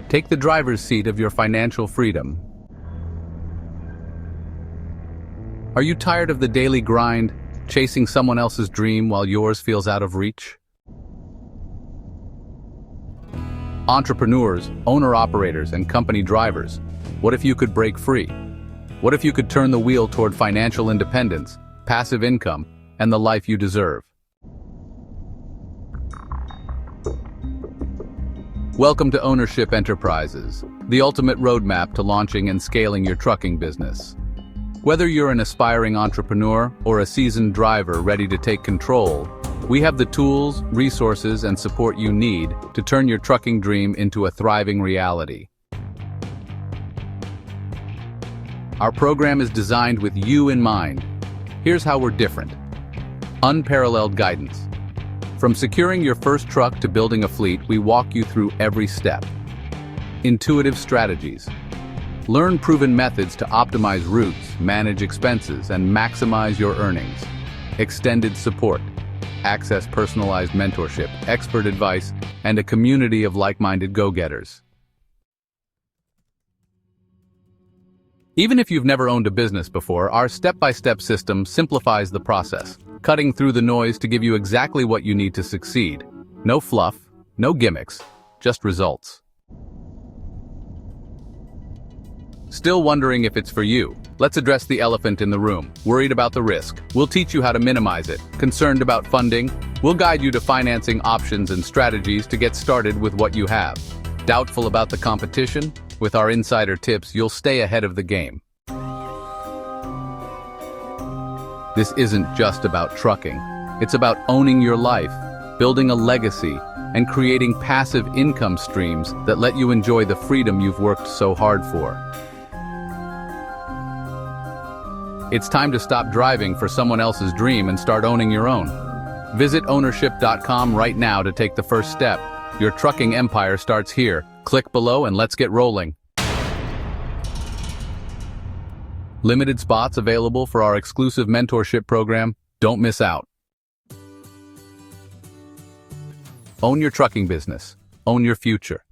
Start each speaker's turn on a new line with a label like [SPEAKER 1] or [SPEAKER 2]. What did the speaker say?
[SPEAKER 1] Take the driver's seat of your financial freedom. Are you tired of the daily grind, chasing someone else's dream while yours feels out of reach? Entrepreneurs, owner-operators, and company drivers, what if you could break free? What if you could turn the wheel toward financial independence, passive income, and the life you deserve? Welcome to Ownership Enterprises, the ultimate roadmap to launching and scaling your trucking business. Whether you're an aspiring entrepreneur or a seasoned driver ready to take control, we have the tools, resources, and support you need to turn your trucking dream into a thriving reality. Our program is designed with you in mind. Here's how we're different. Unparalleled guidance. From securing your first truck to building a fleet, we walk you through every step. Intuitive strategies. Learn proven methods to optimize routes, manage expenses, and maximize your earnings. Extended support. Access personalized mentorship, expert advice, and a community of like-minded go-getters. Even if you've never owned a business before, our step-by-step system simplifies the process, cutting through the noise to give you exactly what you need to succeed. No fluff, no gimmicks, just results. Still wondering if it's for you? Let's address the elephant in the room. Worried about the risk? We'll teach you how to minimize it. Concerned about funding? We'll guide you to financing options and strategies to get started with what you have. Doubtful about the competition? With our insider tips, you'll stay ahead of the game. This isn't just about trucking. It's about owning your life, building a legacy, and creating passive income streams that let you enjoy the freedom you've worked so hard for. It's time to stop driving for someone else's dream and start owning your own. Visit ownership.com right now to take the first step. Your trucking empire starts here. Click below and let's get rolling. Limited spots available for our exclusive mentorship program. Don't miss out. Own your trucking business. Own your future.